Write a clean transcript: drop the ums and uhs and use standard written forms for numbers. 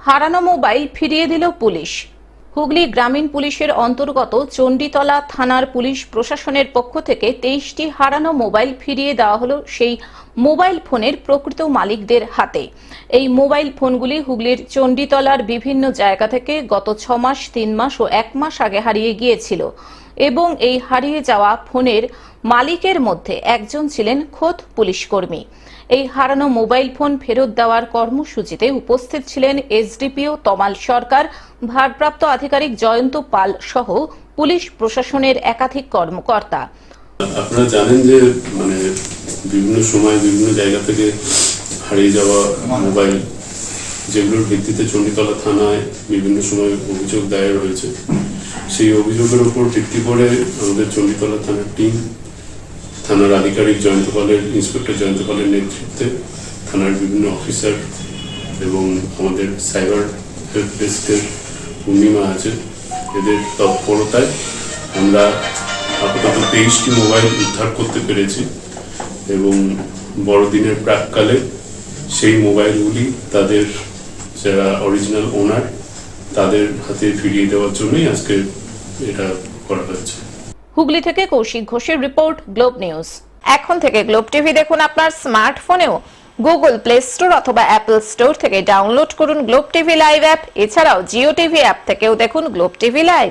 হারানো মোবাইল ফিরিয়ে দিল পুলিশ। হুগলি গ্রামীণ পুলিশের অন্তর্গত চণ্ডীতলা থানার পুলিশ প্রশাসনের পক্ষ থেকে 23টি হারানো মোবাইল ফিরিয়ে দেওয়া হলো সেই মোবাইল ফোনের প্রকৃত মালিকদের হাতে। এই মোবাইল ফোনগুলি হুগলির চণ্ডীতলার বিভিন্ন জায়গা থেকে গত 6 মাস, 3 মাস ও 1 মাস আগে হারিয়ে গিয়েছিল এবং এই হারিয়ে যাওয়া ফোনের মালিকের মধ্যে একজন ছিলেন খোদ পুলিশ কর্মী। এই হারানো মোবাইল ফোন ফেরত দেওয়ার কর্মসূচিতে উপস্থিত ছিলেন এসডিপিও তমাল সরকার, ভারপ্রাপ্ত আধিকারিক জয়ন্ত পাল সহ পুলিশ প্রশাসনের একাধিক কর্মকর্তা। আপনারা জানেন যে বিভিন্ন সময় বিভিন্ন জায়গা থেকে হারিয়ে যাওয়া মোবাইল, যেগুলোর ভিত্তিতে চণ্ডীতলা থানায় বিভিন্ন সময় অভিযোগ দায়ের হয়েছে। সেই অভিযোগের উপর ভিত্তি করে আমাদের চণ্ডীতলা থানার টিম, থানার আধিকারিক জয়ন্ত পালের, ইন্সপেক্টর জয়ন্ত পালের নেতৃত্বে থানার বিভিন্ন অফিসার এবং আমাদের সাইবার হেল্প ডেস্কের পূর্ণিমা আছে, এদের তৎপরতায় আমরা আপাতত 23টি মোবাইল উদ্ধার করতে পেরেছি এবং বড়দিনের প্রাককালে সেই মোবাইলগুলি তাদের যারা অরিজিনাল ওনার তাদের হাতে ফিরিয়ে দেওয়ার জন্যই আজকে এটা করা হয়েছে। হুগলি থেকে কৌশিক ঘোষের রিপোর্ট, গ্লোব নিউজ। এখন থেকে গ্লোব টিভি দেখুন আপনার স্মার্টফোনেও। গুগল প্লে স্টোর অথবা অ্যাপল স্টোর থেকে ডাউনলোড করুন গ্লোব টিভি লাইভ অ্যাপ। এছাড়াও জিও টিভি অ্যাপ থেকেও দেখুন গ্লোব টিভি লাইভ।